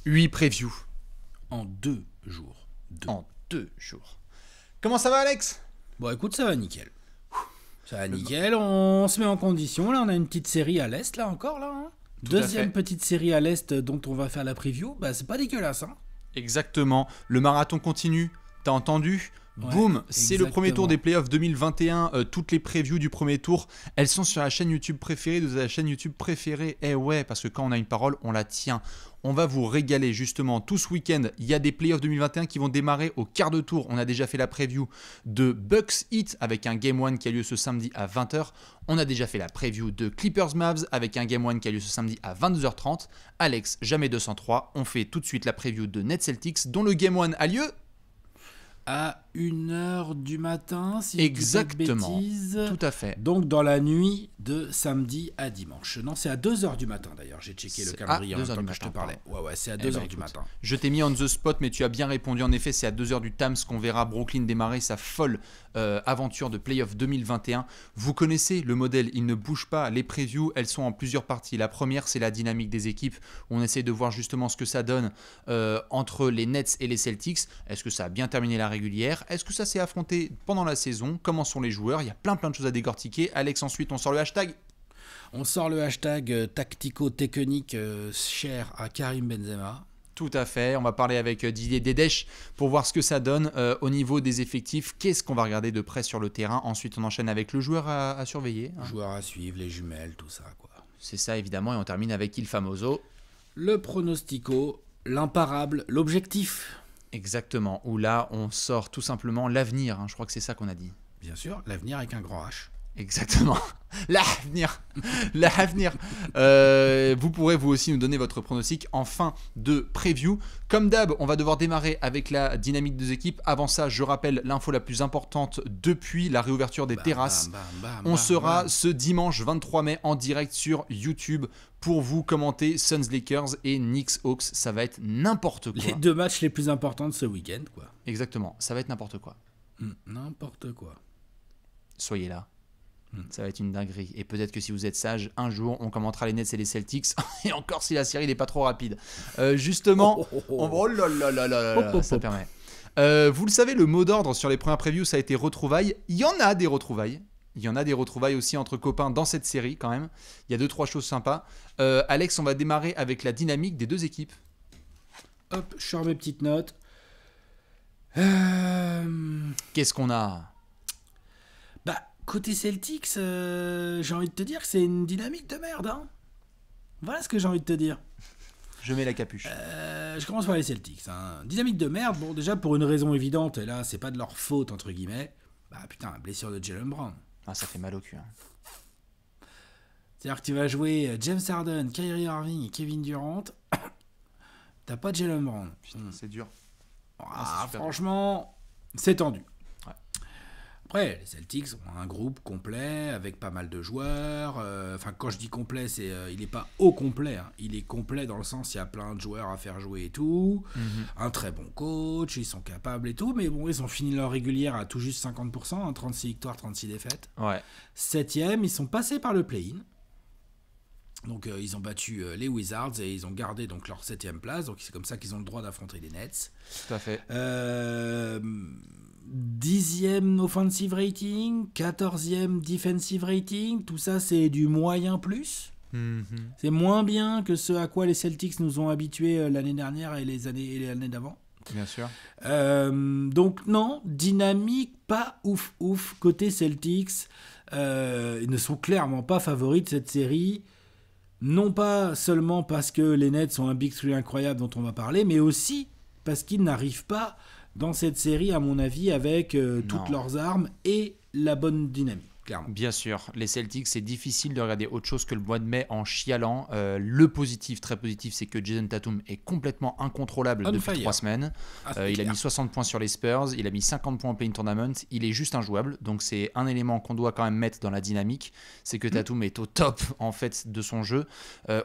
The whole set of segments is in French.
8 previews En 2 jours. en 2 jours. Comment ça va, Alex? Bon, écoute, ça va nickel. Ça va nickel, on se met en condition. Là, on a une petite série à l'Est, là, encore, là. Hein. Tout à Deuxième fait. petite série à l'Est dont on va faire la preview. Bah, c'est pas dégueulasse, hein. Exactement. Le marathon continue. T'as entendu? Ouais, Boum, c'est le premier tour exactement. des playoffs 2021. Toutes les previews du premier tour, elles sont sur la chaîne YouTube préférée de la chaîne YouTube préférée. Eh ouais, parce que quand on a une parole, on la tient. On va vous régaler justement tout ce week-end. Il y a des playoffs 2021 qui vont démarrer au quart de tour. On a déjà fait la preview de Bucks Heat avec un Game 1 qui a lieu ce samedi à 20h. On a déjà fait la preview de Clippers Mavs avec un Game 1 qui a lieu ce samedi à 22h30. Alex, jamais 203. On fait tout de suite la preview de Nets Celtics dont le Game 1 a lieu. À 1h du matin, si Exactement. je dis pas de bêtises. Tout à fait. Donc, dans la nuit de samedi à dimanche. Non, c'est à 2h du matin, d'ailleurs. J'ai checké le C'est calendrier à en même 2h temps du que je te matin, parlais. Ouais, c'est à Eh 2h ben, du écoute, matin. je t'ai mis on the spot, mais tu as bien répondu. En effet, c'est à 2h du Tams qu'on verra Brooklyn démarrer sa folle aventure de playoff 2021. Vous connaissez le modèle, il ne bouge pas. Les previews, elles sont en plusieurs parties. La première, c'est la dynamique des équipes, où on essaie de voir justement ce que ça donne entre les Nets et les Celtics. Est-ce que ça a bien terminé la régulière? Est-ce que ça s'est affronté pendant la saison? Comment sont les joueurs? Il y a plein de choses à décortiquer. Alex, ensuite, on sort le hashtag. On sort le hashtag tactico-technique cher à Karim Benzema. Tout à fait, on va parler avec Didier Dedesch pour voir ce que ça donne au niveau des effectifs. Qu'est-ce qu'on va regarder de près sur le terrain? Ensuite, on enchaîne avec le joueur à surveiller. Hein. Joueurs à suivre, les jumelles, tout ça, quoi. C'est ça, évidemment, et on termine avec Il Famoso. Le pronostico, l'imparable, l'objectif. Exactement, où là, on sort tout simplement l'avenir. Hein. Je crois que c'est ça qu'on a dit. Bien sûr, l'avenir avec un grand H. Exactement. L'avenir. L'avenir. Vous pourrez vous aussi nous donner votre pronostic en fin de preview. Comme d'hab, on va devoir démarrer avec la dynamique des équipes. Avant ça, je rappelle l'info la plus importante depuis la réouverture des terrasses. On sera ce dimanche 23 mai en direct sur YouTube pour vous commenter Suns Lakers et Knicks Hawks. Ça va être n'importe quoi. Les 2 matchs les plus importants de ce week-end, quoi. Exactement, ça va être n'importe quoi. N'importe quoi. Soyez là. Ça va être une dinguerie. Et peut-être que si vous êtes sage, un jour, on commentera les Nets et les Celtics. Et encore si la série n'est pas trop rapide. Justement, oh là là là là là, ça permet. Vous le savez, le mot d'ordre sur les premières previews, ça a été retrouvailles. Il y en a des retrouvailles. Il y en a des retrouvailles aussi entre copains dans cette série quand même. Il y a 2-3 choses sympas. Alex, on va démarrer avec la dynamique des deux équipes. Hop, je sors mes petites notes. Qu'est-ce qu'on a? Bah, côté Celtics, j'ai envie de te dire que c'est une dynamique de merde, hein. Voilà ce que j'ai envie de te dire. Je mets la capuche. Je commence par les Celtics. Hein. Dynamique de merde, bon, déjà pour une raison évidente, et là, c'est pas de leur faute, entre guillemets. Bah putain, blessure de Jalen Brown. Ah, ça fait mal au cul. Hein. C'est-à-dire que tu vas jouer James Harden, Kyrie Irving et Kevin Durant. T'as pas Jalen Brown. Putain, c'est dur. Ah, c'est super franchement, c'est tendu. Ouais. Après, les Celtics ont un groupe complet avec pas mal de joueurs. Enfin, quand je dis complet, c'est il n'est pas au complet. Hein. Il est complet dans le sens il y a plein de joueurs à faire jouer et tout. Un très bon coach, ils sont capables et tout. Mais bon, ils ont fini leur régulière à tout juste 50%, hein, 36 victoires, 36 défaites. Ouais. 7e, ils sont passés par le play-in. Donc ils ont battu les Wizards et ils ont gardé donc leur 7e place. Donc c'est comme ça qu'ils ont le droit d'affronter les Nets. Tout à fait. 10e offensive rating, 14e defensive rating. Tout ça c'est du moyen plus. C'est moins bien que ce à quoi les Celtics nous ont habitués l'année dernière et l'année d'avant. Bien sûr. Donc non, dynamique pas ouf côté Celtics. Ils ne sont clairement pas favoris de cette série. Non pas seulement parce que les Nets sont un Big Three incroyable dont on va parler, mais aussi parce qu'ils n'arrivent pas dans cette série, à mon avis, avec toutes leurs armes et la bonne dynamique. Clairement. Bien sûr, les Celtics, c'est difficile de regarder autre chose que le mois de mai en chialant. Le positif, très positif, c'est que Jason Tatum est complètement incontrôlable depuis 3 semaines. Il a mis 60 points sur les Spurs, il a mis 50 points en play-in tournament, il est juste injouable. Donc c'est un élément qu'on doit quand même mettre dans la dynamique, c'est que Tatum est au top en fait de son jeu.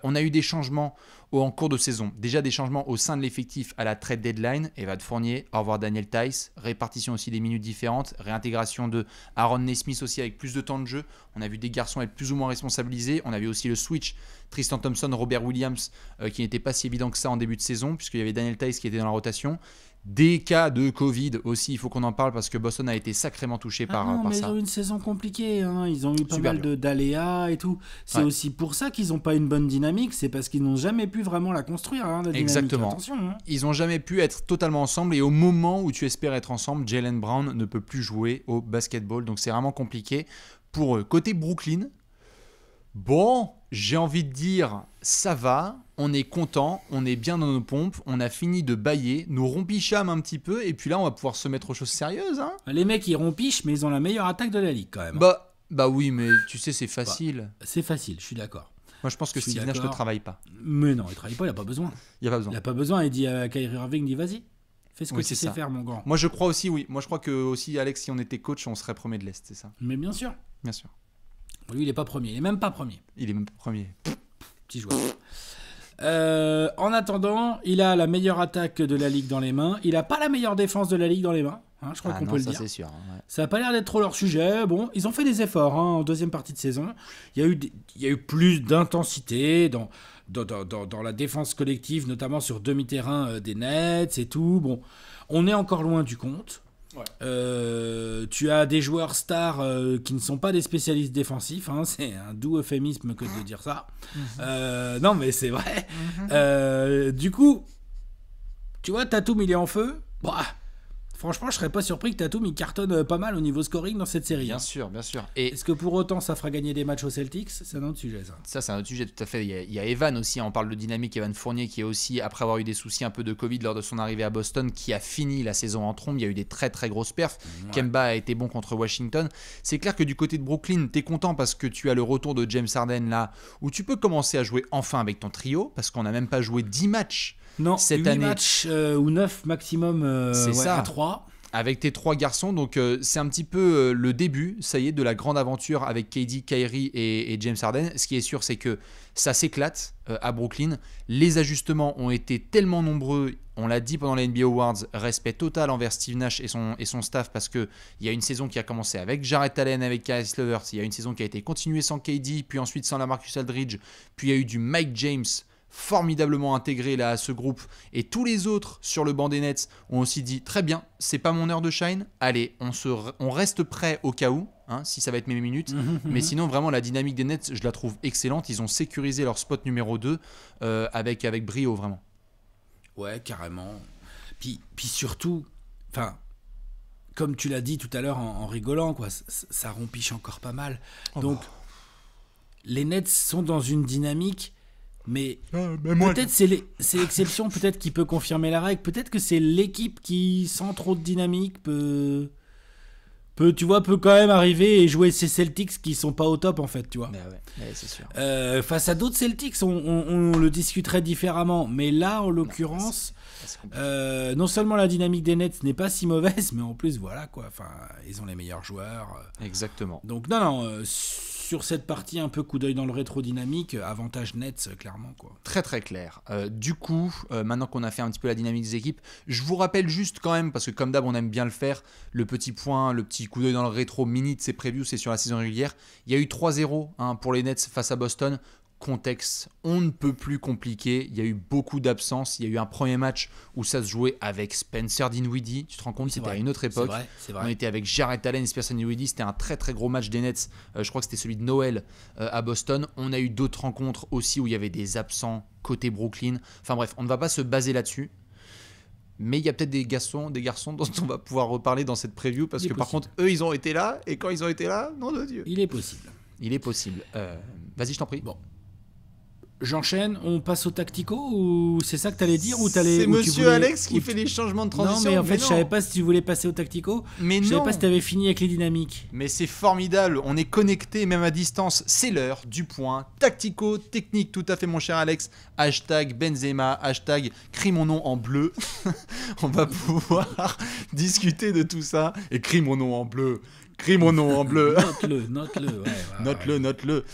On a eu des changements en cours de saison. Déjà des changements au sein de l'effectif à la trade deadline. Evan Fournier, au revoir Daniel Theis, répartition aussi des minutes différentes, réintégration de Aaron Nesmith aussi avec plus plus de temps de jeu. On a vu des garçons être plus ou moins responsabilisés. On a vu aussi le switch Tristan Thompson, Robert Williams, qui n'était pas si évident que ça en début de saison, puisqu'il y avait Daniel Tice qui était dans la rotation. Des cas de Covid aussi, il faut qu'on en parle parce que Boston a été sacrément touché par mais ça. ils ont eu une saison compliquée, hein. Ils ont eu pas Super mal d'aléas et tout. C'est aussi pour ça qu'ils n'ont pas une bonne dynamique, c'est parce qu'ils n'ont jamais pu vraiment la construire, hein, la dynamique. Exactement. Attention, hein. Ils n'ont jamais pu être totalement ensemble et au moment où tu espères être ensemble, Jaylen Brown ne peut plus jouer au basketball, donc c'est vraiment compliqué pour eux. Côté Brooklyn, bon, j'ai envie de dire, ça va, on est content, on est bien dans nos pompes, on a fini de bailler, nous rompichâmes un petit peu, et puis là, on va pouvoir se mettre aux choses sérieuses. Hein. Les mecs, ils rompichent, mais ils ont la meilleure attaque de la ligue, quand même. Bah oui, mais tu sais, c'est facile. C'est facile, je suis d'accord. Moi, je pense que Steve Nash ne travaille pas. Mais non, il ne travaille pas, il n'a pas besoin. Il n'a pas besoin. Il dit à Kyrie Irving, il dit, vas-y, fais ce que tu sais faire, mon grand. Moi, je crois aussi, oui. Moi, je crois que aussi, Alex, si on était coach, on serait premier de l'Est, c'est ça. Mais bien sûr. Bien sûr. Lui, il n'est pas premier. Il n'est même pas premier. Il est même pas premier. Petit joueur. En attendant, il a la meilleure attaque de la ligue dans les mains. Il n'a pas la meilleure défense de la ligue dans les mains. Hein, je crois qu'on peut le dire. Ça, c'est sûr. Ouais. Ça n'a pas l'air d'être trop leur sujet. Bon, ils ont fait des efforts en deuxième partie de saison. Il y a eu plus d'intensité dans la défense collective, notamment sur demi-terrain des Nets et tout. Bon, on est encore loin du compte. Ouais. Tu as des joueurs stars qui ne sont pas des spécialistes défensifs, hein, c'est un doux euphémisme que de dire ça. Non mais c'est vrai. Du coup, tu vois, Tatum il est en feu. Bah, franchement, je serais pas surpris que Tatum il cartonne pas mal au niveau scoring dans cette série. Bien sûr, bien sûr. Et est-ce que pour autant ça fera gagner des matchs aux Celtics? C'est un autre sujet, ça. Ça, c'est un autre sujet, tout à fait. Il y a Evan aussi, on parle de dynamique, Evan Fournier, qui est aussi, après avoir eu des soucis un peu de Covid lors de son arrivée à Boston, qui a fini la saison en trombe. Il y a eu des très très grosses perfs. Ouais. Kemba a été bon contre Washington. C'est clair que du côté de Brooklyn, t'es content parce que tu as le retour de James Harden là, où tu peux commencer à jouer enfin avec ton trio, parce qu'on n'a même pas joué 10 matchs cette année. 8 matchs ou 9 maximum à 3. Avec tes 3 garçons, donc c'est un petit peu le début, ça y est, de la grande aventure avec KD, Kyrie et James Harden. Ce qui est sûr, c'est que ça s'éclate à Brooklyn. Les ajustements ont été tellement nombreux, on l'a dit pendant les NBA Awards, respect total envers Steve Nash et son staff, parce qu'il y a une saison qui a commencé avec Jarrett Allen, avec Caris LeVert, il y a une saison qui a été continuée sans KD, puis ensuite sans LaMarcus Aldridge, puis il y a eu du Mike James formidablement intégré là à ce groupe, et tous les autres sur le banc des Nets ont aussi dit très bien, c'est pas mon heure de shine, allez, on reste prêt au cas où, hein, si ça va être mes minutes, mais sinon vraiment la dynamique des Nets je la trouve excellente. Ils ont sécurisé leur spot numéro 2 avec brio, vraiment. Ouais, carrément. Puis surtout, enfin, comme tu l'as dit tout à l'heure en rigolant, quoi, ça rompiche encore pas mal. Donc les Nets sont dans une dynamique. Mais peut-être c'est l'exception, peut-être qui peut confirmer la règle. Peut-être que c'est l'équipe qui, sans trop de dynamique, peut quand même arriver et jouer ces Celtics qui sont pas au top, en fait, tu vois. Ouais, c'est sûr. Face à d'autres Celtics, on le discuterait différemment. Mais là, en l'occurrence, non seulement la dynamique des Nets n'est pas si mauvaise, mais en plus, voilà, quoi. Enfin, ils ont les meilleurs joueurs. Exactement. Donc, non, sur cette partie, un peu coup d'œil dans le rétro-dynamique, avantage Nets, clairement, quoi. Très très clair. Du coup, maintenant qu'on a fait un petit peu la dynamique des équipes, je vous rappelle juste quand même, parce que comme d'hab on aime bien le faire, le petit coup d'œil dans le rétro mini de ces previews, c'est sur la saison régulière. Il y a eu 3-0 pour les Nets face à Boston. Contexte, on ne peut plus compliqué. Il y a eu beaucoup d'absences. Il y a eu un premier match où ça se jouait avec Spencer Dinwiddie. Tu te rends compte, c'était à une autre époque. C'est vrai. On était avec Jarrett Allen et Spencer Dinwiddie. C'était un très très gros match des Nets. Je crois que c'était celui de Noël à Boston. On a eu d'autres rencontres aussi où il y avait des absents côté Brooklyn. Enfin bref, on ne va pas se baser là-dessus. Mais il y a peut-être des garçons dont on va pouvoir reparler dans cette preview, parce que par contre, eux, ils ont été là. Et quand ils ont été là, nom de Dieu. Il est possible. Vas-y, je t'en prie. Bon. J'enchaîne, on passe au tactico, ou c'est ça que t'allais dire, ou c'est Monsieur Alex qui fait les changements de transition. Non, mais en fait, je savais pas si tu voulais passer au tactico. Mais je savais pas si t'avais fini avec les dynamiques. Mais c'est formidable, on est connectés même à distance. C'est l'heure du point tactico technique, tout à fait mon cher Alex. Hashtag Benzema, hashtag crie mon nom en bleu. On va pouvoir discuter de tout ça. Et crie mon nom en bleu. Crie mon nom en bleu. Note-le.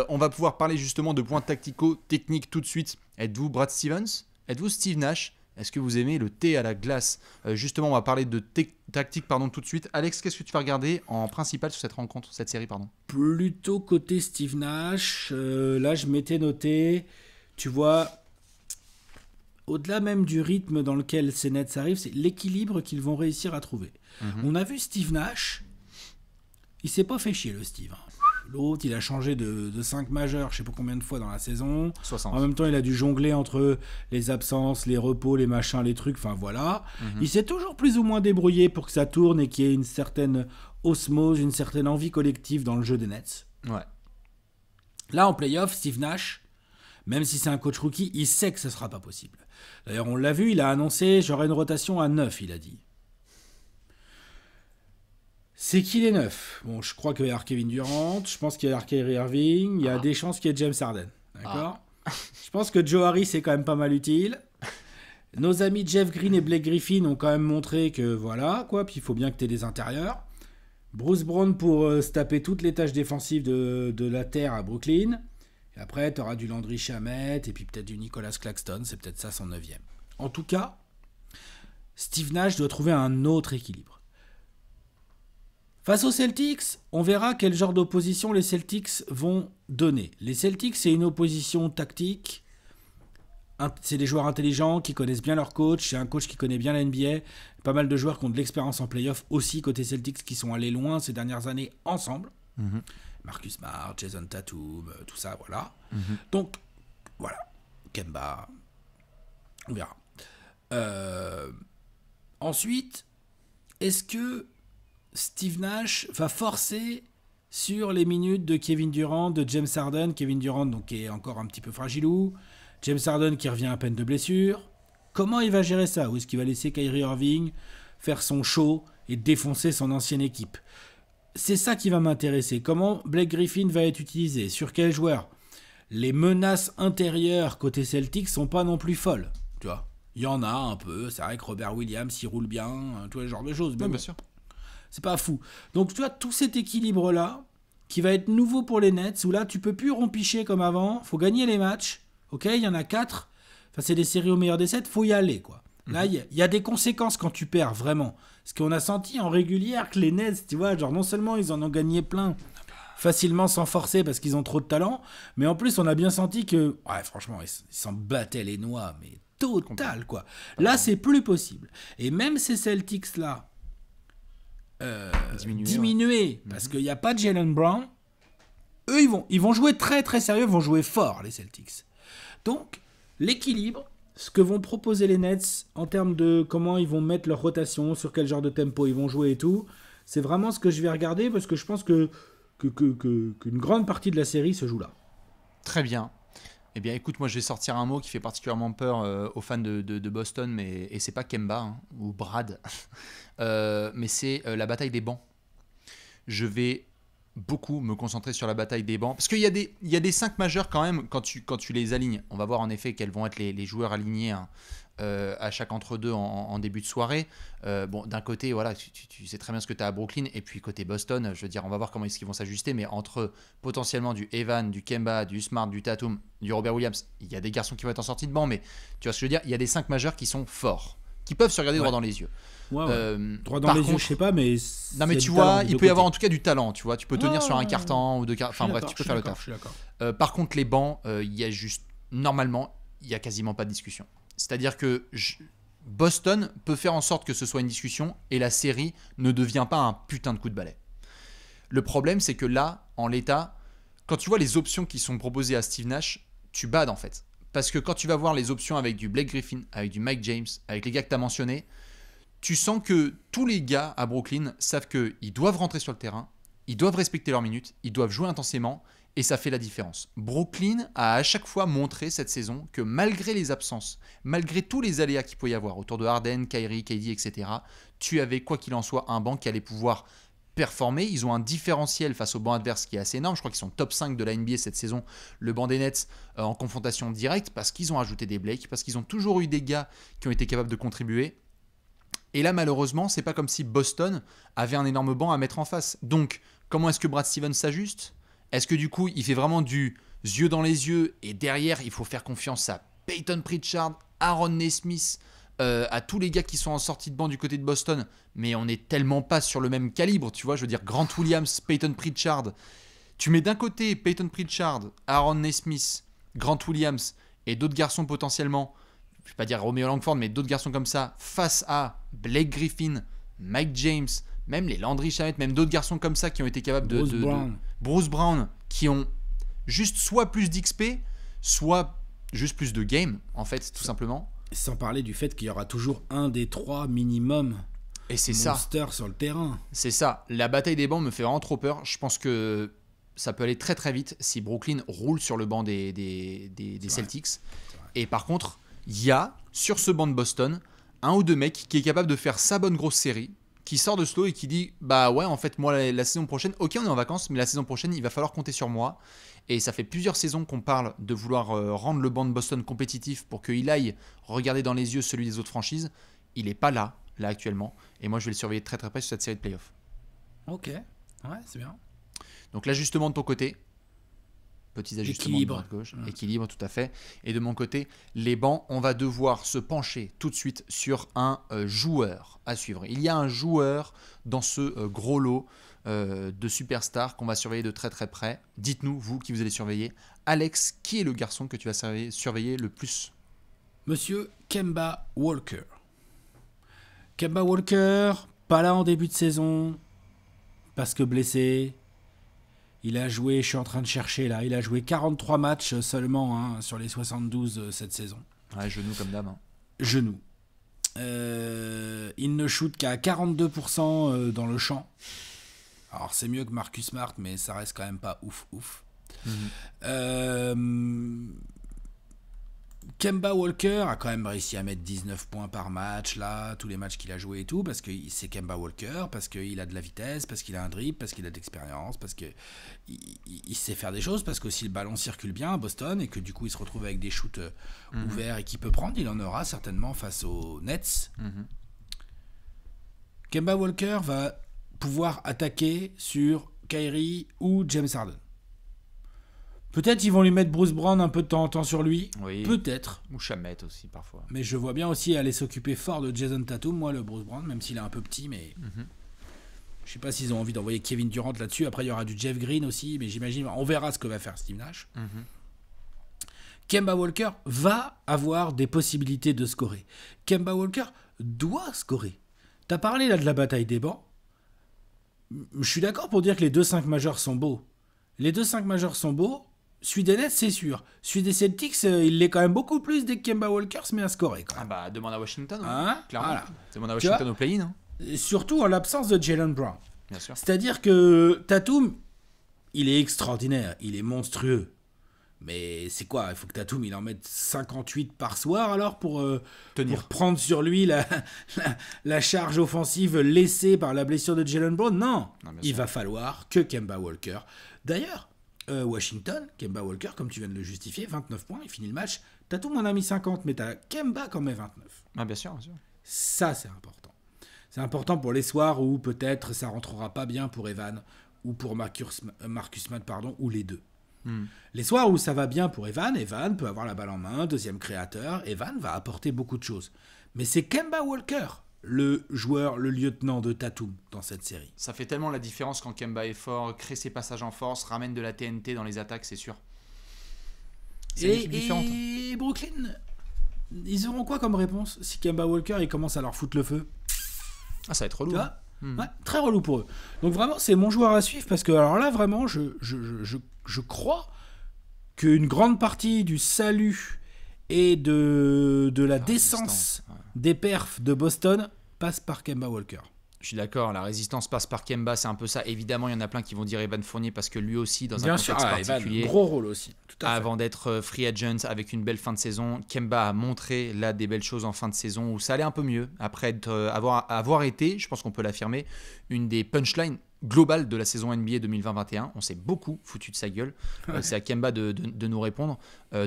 On va pouvoir parler justement de points tactico techniques tout de suite. Êtes-vous Brad Stevens? Êtes-vous Steve Nash? Est-ce que vous aimez le thé à la glace? Justement, on va parler de tactique tout de suite. Alex, qu'est-ce que tu vas regarder en principal sur cette série pardon? Plutôt côté Steve Nash, là je m'étais noté, tu vois, au-delà même du rythme dans lequel ces Nets arrivent, c'est l'équilibre qu'ils vont réussir à trouver. On a vu Steve Nash, il s'est pas fait chier le Steve. L'autre, il a changé de 5 majeurs, je sais pas combien de fois dans la saison. 60. En même temps, il a dû jongler entre les absences, les repos, les machins, les trucs, enfin voilà. Il s'est toujours plus ou moins débrouillé pour que ça tourne et qu'il y ait une certaine osmose, une certaine envie collective dans le jeu des Nets. Ouais. Là, en playoff, Steve Nash, même si c'est un coach rookie, il sait que ce sera pas possible. D'ailleurs, on l'a vu, il a annoncé, j'aurai une rotation à 9, il a dit. C'est qui les 9? Bon, je crois qu'il va y avoir Kevin Durant, je pense qu'il y a Kyrie Irving, il y a des chances qu'il y ait James Harden. D'accord? Je pense que Joe Harris est quand même pas mal utile. Nos amis Jeff Green et Blake Griffin ont quand même montré que voilà, quoi, puis il faut bien que tu aies des intérieurs. Bruce Brown pour se taper toutes les tâches défensives de la terre à Brooklyn. Et après, tu auras du Landry Shamet et puis peut-être du Nicholas Claxton, c'est peut-être ça son 9e. En tout cas, Steve Nash doit trouver un autre équilibre. Face aux Celtics, on verra quel genre d'opposition les Celtics vont donner. Les Celtics, c'est une opposition tactique. C'est des joueurs intelligents qui connaissent bien leur coach. C'est un coach qui connaît bien la NBA. Pas mal de joueurs qui ont de l'expérience en playoff aussi côté Celtics qui sont allés loin ces dernières années ensemble. Marcus Smart, Jason Tatum, tout ça, voilà. Donc, voilà. Kemba, on verra. Ensuite, est-ce que Steve Nash va forcer sur les minutes de Kevin Durant, de James Harden? Kevin Durant, donc, qui est encore un petit peu fragilou. James Harden qui revient à peine de blessure. Comment il va gérer ça? Ou est-ce qu'il va laisser Kyrie Irving faire son show et défoncer son ancienne équipe? C'est ça qui va m'intéresser. Comment Blake Griffin va être utilisé? Sur quel joueur? Les menaces intérieures côté Celtics sont pas non plus folles. Tu vois, il y en a un peu. C'est vrai que Robert Williams, il roule bien. Tu vois, ce genre de choses. Bien sûr. C'est pas fou. Donc, tu vois, tout cet équilibre-là, qui va être nouveau pour les Nets, où là, tu peux plus rompicher comme avant. Faut gagner les matchs. Ok, il y en a 4. Enfin, c'est des séries au meilleur des 7. Faut y aller, quoi. Là, il y a des conséquences quand tu perds, vraiment. Parce qu'on a senti en régulière que les Nets, tu vois, genre non seulement ils en ont gagné plein facilement sans forcer parce qu'ils ont trop de talent, mais en plus, on a bien senti que, ouais, franchement, ils s'en battaient les noix, mais total, quoi. Là, c'est plus possible. Et même ces Celtics-là, diminuer parce qu'il n'y a pas de Jaylen Brown, eux ils vont jouer très très sérieux, ils vont jouer fort les Celtics. Donc l'équilibre, ce que vont proposer les Nets en termes de comment ils vont mettre leur rotation, sur quel genre de tempo ils vont jouer et tout, c'est vraiment ce que je vais regarder parce que je pense qu'une grande partie de la série se joue là. Très bien. Eh bien, écoute, moi, je vais sortir un mot qui fait particulièrement peur aux fans de Boston, et c'est pas Kemba ou Brad, mais c'est la bataille des bancs. Je vais beaucoup me concentrer sur la bataille des bancs, parce qu'il y a des 5 majeurs quand même, quand tu les alignes. On va voir en effet quels vont être les joueurs alignés à chaque entre-deux en début de soirée. Bon, d'un côté, voilà, tu sais très bien ce que tu as à Brooklyn, et puis côté Boston, je veux dire, on va voir comment est-ce qu'ils vont s'ajuster, mais entre potentiellement du Evan, du Kemba, du Smart, du Tatum, du Robert Williams, il y a des garçons qui vont être en sortie de banc, mais tu vois ce que je veux dire, il y a des 5 majeurs qui sont forts, qui peuvent se regarder droit dans les yeux. Droit dans les yeux, je sais pas, mais non, mais tu vois, il peut y avoir en tout cas du talent, tu vois, tu peux tenir sur un carton ou deux cartons, enfin bref, tu peux faire le taf. Par contre, les bancs, il y a juste, normalement, il y a quasiment pas de discussion. C'est-à-dire que Boston peut faire en sorte que ce soit une discussion et la série ne devient pas un putain de coup de balai. Le problème, c'est que là, en l'état, quand tu vois les options qui sont proposées à Steve Nash, tu bades en fait. Parce que quand tu vas voir les options avec du Blake Griffin, avec du Mike James, avec les gars que tu as mentionnés, tu sens que tous les gars à Brooklyn savent qu'ils doivent rentrer sur le terrain, ils doivent respecter leurs minutes, ils doivent jouer intensément, et ça fait la différence. Brooklyn a à chaque fois montré cette saison que malgré les absences, malgré tous les aléas qu'il pouvait y avoir autour de Harden, Kyrie, KD, etc., tu avais quoi qu'il en soit un banc qui allait pouvoir performer. Ils ont un différentiel face au banc adverse qui est assez énorme. Je crois qu'ils sont top 5 de la NBA cette saison, le banc des Nets, en confrontation directe, parce qu'ils ont ajouté des Blake, parce qu'ils ont toujours eu des gars qui ont été capables de contribuer. Et là, malheureusement, c'est pas comme si Boston avait un énorme banc à mettre en face. Donc, comment est-ce que Brad Stevens s'ajuste ? Est-ce que du coup, il fait vraiment du yeux dans les yeux et derrière, il faut faire confiance à Peyton Pritchard, Aaron Nesmith, à tous les gars qui sont en sortie de banc du côté de Boston, mais on n'est tellement pas sur le même calibre, tu vois. Je veux dire, Grant Williams, Peyton Pritchard. Tu mets d'un côté Peyton Pritchard, Aaron Nesmith, Grant Williams et d'autres garçons potentiellement, je ne vais pas dire Romeo Langford, mais d'autres garçons comme ça, face à Blake Griffin, Mike James, même les Landry Shamet, même d'autres garçons comme ça qui ont été capables Bruce Brown, qui ont juste soit plus d'XP, soit juste plus de game, en fait, tout simplement. Sans parler du fait qu'il y aura toujours un des 3 minimum et c'est monsters sur le terrain. C'est ça. La bataille des bancs me fait vraiment trop peur. Je pense que ça peut aller très très vite si Brooklyn roule sur le banc des Celtics. Et par contre, il y a sur ce banc de Boston un ou deux mecs qui est capable de faire sa bonne grosse série, qui sort de ce lot et qui dit bah ouais, en fait moi la saison prochaine, ok on est en vacances, mais la saison prochaine il va falloir compter sur moi. Et ça fait plusieurs saisons qu'on parle de vouloir rendre le banc de Boston compétitif pour qu'il aille regarder dans les yeux celui des autres franchises. Il n'est pas là actuellement, et moi je vais le surveiller très très près sur cette série de playoffs. Ok, ouais c'est bien. Donc l'ajustement de ton côté, petits ajustements de droite-gauche, équilibre tout à fait. Et de mon côté, les bancs, on va devoir se pencher tout de suite sur un joueur à suivre. Il y a un joueur dans ce gros lot de superstars qu'on va surveiller de très très près. Dites-nous, vous qui vous allez surveiller. Alex, qui est le garçon que tu vas surveiller le plus? Monsieur Kemba Walker. Kemba Walker, pas là en début de saison, parce que blessé. Il a joué, je suis en train de chercher là, il a joué 43 matchs seulement sur les 72 cette saison. Ouais, genou comme d'hab. Genou. Il ne shoot qu'à 42% dans le champ. Alors c'est mieux que Marcus Smart, mais ça reste quand même pas ouf. Kemba Walker a quand même réussi à mettre 19 points par match, là, tous les matchs qu'il a joué et tout, parce que c'est Kemba Walker, parce qu'il a de la vitesse, parce qu'il a un dribble, parce qu'il a de l'expérience, parce qu'il sait faire des choses, parce qu'aussi le ballon circule bien à Boston, et que du coup il se retrouve avec des shoots ouverts et qu'il peut prendre, il en aura certainement face aux Nets. Kemba Walker va pouvoir attaquer sur Kyrie ou James Harden. Peut-être ils vont lui mettre Bruce Brown un peu de temps en temps sur lui. Oui. Peut-être. Ou Shamet aussi parfois. Mais je vois bien aussi aller s'occuper fort de Jason Tatum, moi le Bruce Brown, même s'il est un peu petit, mais je sais pas s'ils ont envie d'envoyer Kevin Durant là-dessus. Après il y aura du Jeff Green aussi, mais j'imagine, on verra ce que va faire Steve Nash. Kemba Walker va avoir des possibilités de scorer. Kemba Walker doit scorer. T'as parlé là de la bataille des bancs. Je suis d'accord pour dire que les 2-5 majeurs sont beaux. Les 2-5 majeurs sont beaux. Celui des Nets, c'est sûr. Celui des Celtics, il l'est quand même beaucoup plus dès que Kemba Walker se met à scorer. Quand même. Ah bah, demande à Washington, clairement. Voilà. Demande à Washington au play-in. Hein. Et surtout en l'absence de Jaylen Brown. Bien sûr. C'est-à-dire que Tatum, il est extraordinaire, il est monstrueux. Mais c'est quoi? Il faut que Tatum il en mette 58 par soir alors pour prendre sur lui la charge offensive laissée par la blessure de Jaylen Brown. Non, il va falloir que Kemba Walker. D'ailleurs, Washington, Kemba Walker, comme tu viens de le justifier, 29 points, il finit le match. Tatum en a mis 50, mais t'as Kemba quand même 29. Ah, bien sûr, bien sûr. Ça, c'est important. C'est important pour les soirs où peut-être ça rentrera pas bien pour Evan ou pour Marcus Smart, ou les deux. Les soirs où ça va bien pour Evan peut avoir la balle en main, deuxième créateur, Evan va apporter beaucoup de choses. Mais c'est Kemba Walker, le joueur, le lieutenant de Tatum dans cette série. Ça fait tellement la différence quand Kemba est fort, crée ses passages en force, ramène de la TNT dans les attaques, c'est sûr. C'est une équipe différente. Et Brooklyn, ils auront quoi comme réponse si Kemba Walker il commence à leur foutre le feu? Ah, ça va être relou. Ouais, très relou pour eux. Donc vraiment, c'est mon joueur à suivre parce que alors là, vraiment, je crois qu'une grande partie du salut et de la décence des perfs de Boston passe par Kemba Walker. Je suis d'accord, la résistance passe par Kemba, c'est un peu ça. Évidemment, il y en a plein qui vont dire Evan Fournier parce que lui aussi, dans un contexte particulier, Evan, gros rôle aussi. Tout à avant d'être free agent avec une belle fin de saison, Kemba a montré là des belles choses en fin de saison où ça allait un peu mieux. Après avoir été, je pense qu'on peut l'affirmer, une des punchlines globales de la saison NBA 2020-21. On s'est beaucoup foutu de sa gueule. C'est à Kemba de nous répondre.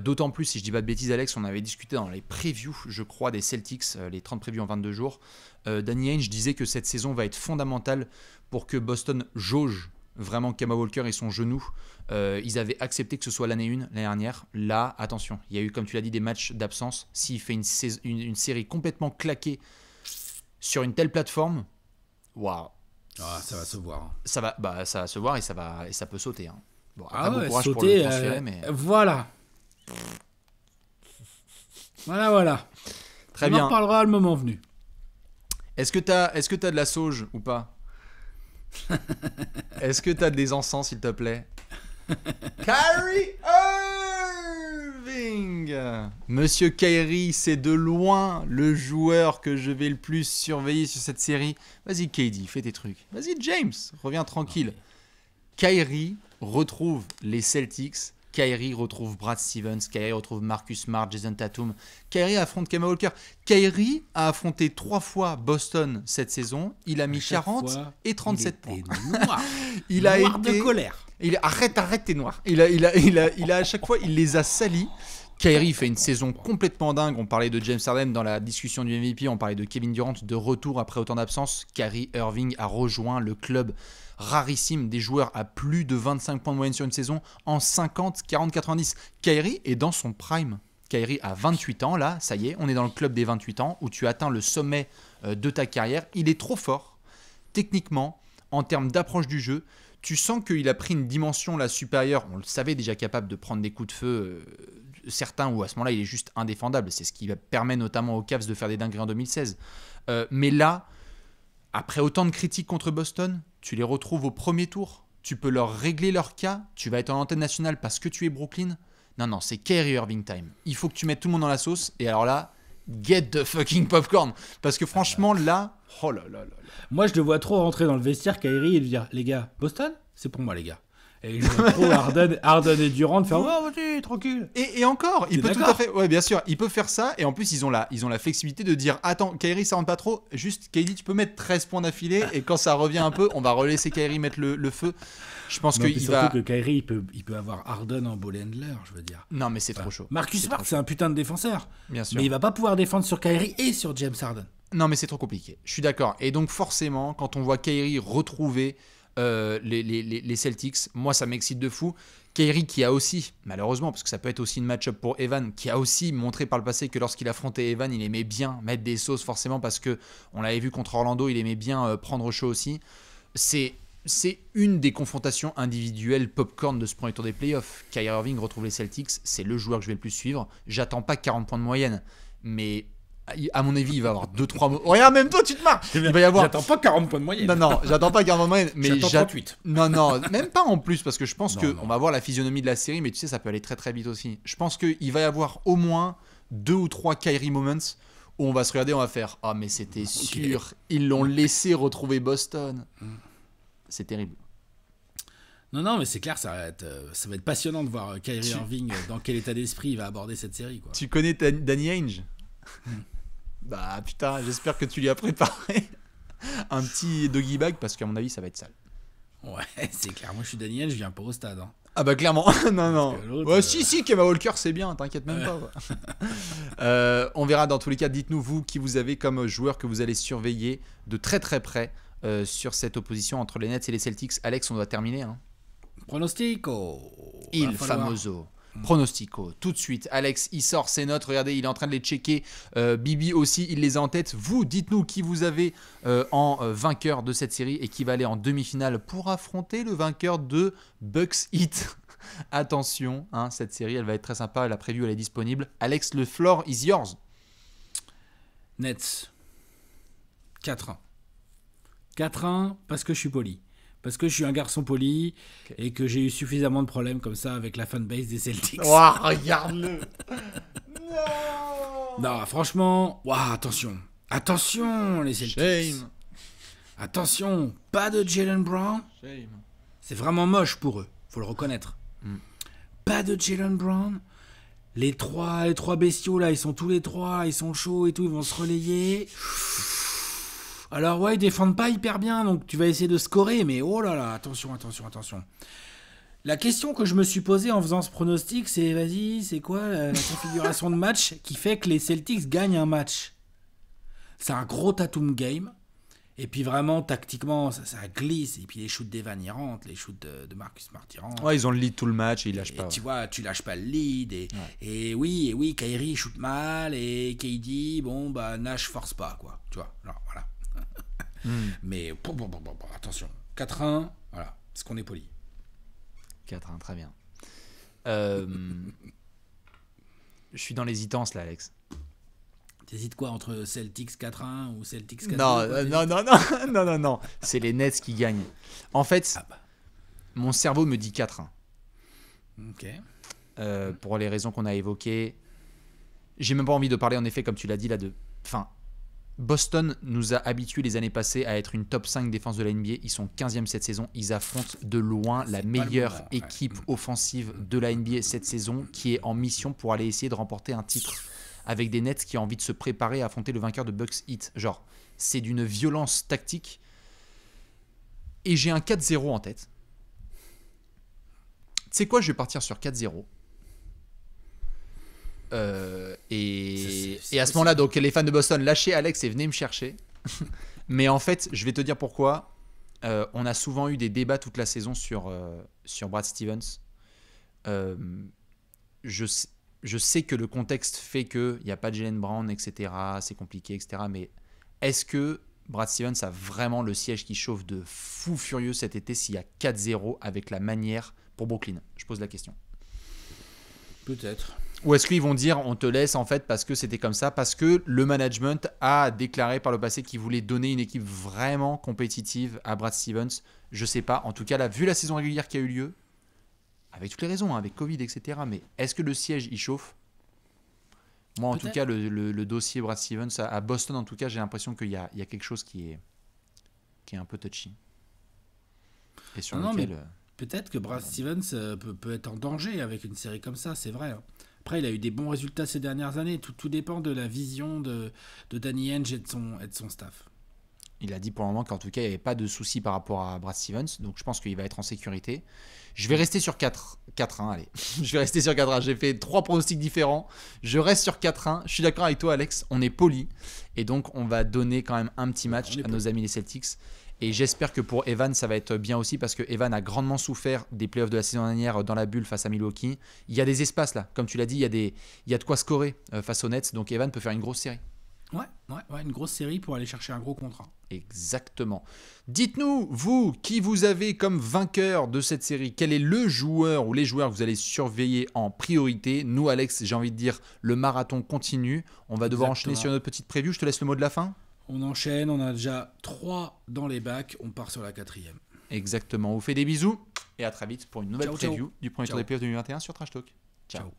D'autant plus, si je dis pas de bêtises, Alex, on avait discuté dans les previews, je crois, des Celtics, les 30 previews en 22 jours. Danny Ainge disait que cette saison va être fondamentale pour que Boston jauge vraiment Kemba Walker et son genou. Ils avaient accepté que ce soit l'année 1, l'année dernière. Là, attention, il y a eu, comme tu l'as dit, des matchs d'absence. S'il fait une série complètement claquée sur une telle plateforme, waouh. Ça va se voir. Ça va se voir et ça peut sauter. Hein. Bon, après, bon courage sauter, pour le transférer, mais... Voilà. Voilà. Très bien. On en parlera le moment venu. Est-ce que t'as de la sauge ou pas? Est-ce que t'as des encens, s'il te plaît? Kyrie Irving. Monsieur Kyrie, c'est de loin le joueur que je vais le plus surveiller sur cette série. Vas-y KD, fais tes trucs. Vas-y James, reviens tranquille. Kyrie retrouve les Celtics. Kyrie retrouve Brad Stevens. Kyrie retrouve Marcus Smart, Jason Tatum. Kyrie affronte Kemba Walker. Kyrie a affronté 3 fois Boston cette saison. Il a mis 40 et 37 points. Il a été de colère. Arrête, t'es noir. Il a à chaque fois, il les a salis. Kyrie fait une saison complètement dingue. On parlait de James Harden dans la discussion du MVP. On parlait de Kevin Durant de retour après autant d'absence. Kyrie Irving a rejoint le club rarissime des joueurs à plus de 25 points de moyenne sur une saison en 50, 40, 90. Kyrie est dans son prime. Kyrie a 28 ans, là, ça y est, on est dans le club des 28 ans où tu atteins le sommet de ta carrière. Il est trop fort, techniquement, en termes d'approche du jeu. Tu sens qu'il a pris une dimension là supérieure. On le savait déjà capable de prendre des coups de feu, certains où à ce moment-là il est juste indéfendable. C'est ce qui permet notamment aux Cavs de faire des dingueries en 2016. Mais là, après autant de critiques contre Boston, tu les retrouves au premier tour. Tu peux leur régler leur cas. Tu vas être en antenne nationale parce que tu es Brooklyn. Non, c'est Kyrie Irving time. Il faut que tu mettes tout le monde dans la sauce. Et alors là, get the fucking popcorn. Parce que franchement, là, oh là là là. Moi, je le vois trop rentrer dans le vestiaire, Kyrie, et lui dire, les gars, Boston, c'est pour moi, les gars. Et je vois trop Harden et Durant faire, oh, vas-y, tranquille. Et encore, il peut tout à fait, ouais, bien sûr, il peut faire ça. Et en plus, ils ont la flexibilité de dire, attends, Kyrie, ça rentre pas trop. Juste, KD, tu peux mettre 13 points d'affilée. Et quand ça revient un peu, on va relaisser Kyrie mettre le feu. Je pense qu'il va. Surtout que Kyrie, il peut avoir Harden en ball handler, je veux dire. Non, mais c'est trop chaud. Marcus Smart, c'est un putain de défenseur. Bien sûr. Mais il va pas pouvoir défendre sur Kyrie et sur James Harden. Non, mais c'est trop compliqué. Je suis d'accord. Et donc, forcément, quand on voit Kyrie retrouver les Celtics, moi, ça m'excite de fou. Kyrie qui a aussi, malheureusement, parce que ça peut être aussi une match-up pour Evan, qui a aussi montré par le passé que lorsqu'il affrontait Evan, il aimait bien mettre des sauces, forcément, parce que on l'avait vu contre Orlando, il aimait bien prendre chaud aussi. C'est une des confrontations individuelles popcorn de ce premier tour des playoffs. Kyrie Irving retrouve les Celtics, c'est le joueur que je vais le plus suivre. J'attends pas 40 points de moyenne, mais à mon avis, il va avoir 2-3 mots. Regarde, même toi, tu te marres. Il va y avoir. J'attends pas 40 points de moyenne. Non, j'attends pas 40 points de moyenne. Mais j'attends 38. Non, même pas en plus, parce que je pense qu'on va voir la physionomie de la série, mais tu sais, ça peut aller très très vite aussi. Je pense qu'il va y avoir au moins 2 ou 3 Kyrie moments où on va se regarder, on va faire ah, mais c'était sûr, ils l'ont laissé retrouver Boston. C'est terrible. Non, mais c'est clair, ça va être passionnant de voir Kyrie Irving dans quel état d'esprit il va aborder cette série, quoi. Tu connais Danny Ainge? Bah putain, j'espère que tu lui as préparé un petit doggy bag parce qu'à mon avis ça va être sale. Ouais, c'est clair. Moi je suis Daniel, je viens pas au stade. Hein. Ah bah clairement, non. Ouais, si, Kemba Walker c'est bien, t'inquiète même pas. On verra dans tous les cas. Dites-nous vous qui vous avez comme joueur que vous allez surveiller de très très près sur cette opposition entre les Nets et les Celtics. Alex, on doit terminer. Hein. Pronostico. Il famoso. Pronostico, tout de suite. Alex, il sort ses notes. Regardez, il est en train de les checker. Bibi aussi, il les a en tête. Vous, dites-nous qui vous avez en vainqueur de cette série et qui va aller en demi-finale pour affronter le vainqueur de Bucks Heat. Attention, hein, cette série, elle va être très sympa. La preview, elle est disponible. Alex, le floor is yours. Nets. 4-1. 4-1 parce que je suis poli. Parce que je suis un garçon poli et que j'ai eu suffisamment de problèmes comme ça avec la fanbase des Celtics. Oh, regarde-le. Non, franchement, attention. Attention, les Celtics. Shame. Attention, pas de Jaylen Brown. Shame. C'est vraiment moche pour eux, faut le reconnaître. Pas de Jaylen Brown. Les trois bestiaux, là, ils sont tous les trois, ils sont chauds et tout, ils vont se relayer. Alors ouais, ils défendent pas hyper bien, donc tu vas essayer de scorer, mais oh là là, attention. La question que je me suis posée en faisant ce pronostic, c'est vas-y, c'est quoi la configuration de match qui fait que les Celtics gagnent un match? C'est un gros Tatum game, Et puis vraiment, tactiquement, ça glisse. Et puis les shoots d'Evan, ils rentrent. Les shoots de Marcus Smart, ils rentrent. Ouais, ils ont le lead tout le match et ils lâchent pas. Et tu vois, tu lâches pas le lead. Et oui, Kyrie shoot mal. Et KD, Nash force pas, quoi. Tu vois, alors, voilà. Mais attention, 4-1, voilà, parce qu'on est poli. 4-1, très bien. Je suis dans l'hésitance là, Alex. T'hésites quoi entre Celtics 4-1 ou Celtics 4-2 Non. C'est les Nets qui gagnent. En fait, mon cerveau me dit 4-1. Ok. Pour les raisons qu'on a évoquées. J'ai même pas envie de parler, en effet, comme tu l'as dit là, Enfin, Boston nous a habitués les années passées à être une top 5 défense de la NBA. Ils sont 15e cette saison. Ils affrontent de loin la meilleure équipe offensive de la NBA cette saison, qui est en mission pour aller essayer de remporter un titre, avec des Nets qui ont envie de se préparer à affronter le vainqueur de Bucks Heat. Genre, c'est d'une violence tactique. Et j'ai un 4-0 en tête. Tu sais quoi, je vais partir sur 4-0. Et à ce moment-là, donc les fans de Boston, lâchez Alex et venez me chercher. Mais en fait, je vais te dire pourquoi. On a souvent eu des débats toute la saison sur Brad Stevens. Je sais que le contexte fait qu'il n'y a pas de Jaylen Brown, etc. C'est compliqué, etc. Mais est-ce que Brad Stevens a vraiment le siège qui chauffe de fou furieux cet été s'il y a 4-0 avec la manière pour Brooklyn? Je pose la question. Peut-être. Ou est-ce qu'ils vont dire on te laisse en fait parce que c'était comme ça, parce que le management a déclaré par le passé qu'il voulait donner une équipe vraiment compétitive à Brad Stevens? Je sais pas. En tout cas, là, vu la saison régulière qui a eu lieu, avec toutes les raisons, avec Covid, etc. Mais est-ce que le siège il chauffe? Moi, en tout cas, le dossier Brad Stevens à Boston, en tout cas, j'ai l'impression qu'il y a quelque chose qui est un peu touchy. Et sur lequel. Peut-être que Brad Stevens peut être en danger avec une série comme ça, c'est vrai. Après, il a eu des bons résultats ces dernières années. Tout dépend de la vision de Danny Ainge et de son staff. Il a dit pour le moment qu'en tout cas, il n'y avait pas de souci par rapport à Brad Stevens. Donc, je pense qu'il va être en sécurité. Je vais rester sur 4-1. Allez, je vais rester sur 4-1. J'ai fait 3 pronostics différents. Je reste sur 4-1. Je suis d'accord avec toi, Alex. On est poli. Et donc, on va donner quand même un petit match à nos amis les Celtics. Et j'espère que pour Evan, ça va être bien aussi, parce que Evan a grandement souffert des playoffs de la saison dernière dans la bulle face à Milwaukee. Il y a des espaces là. Comme tu l'as dit, il y a de quoi scorer face aux Nets. Donc, Evan peut faire une grosse série. Ouais, une grosse série pour aller chercher un gros contrat. Exactement. Dites-nous, vous, qui vous avez comme vainqueur de cette série? Quel est le joueur ou les joueurs que vous allez surveiller en priorité? Nous, Alex, j'ai envie de dire, le marathon continue. On va devoir enchaîner sur notre petite preview. Je te laisse le mot de la fin. On enchaîne, on a déjà 3 dans les bacs. On part sur la 4e. Exactement. On vous fait des bisous et à très vite pour une nouvelle preview du premier tour des playoffs 2021 sur Trash Talk. Ciao.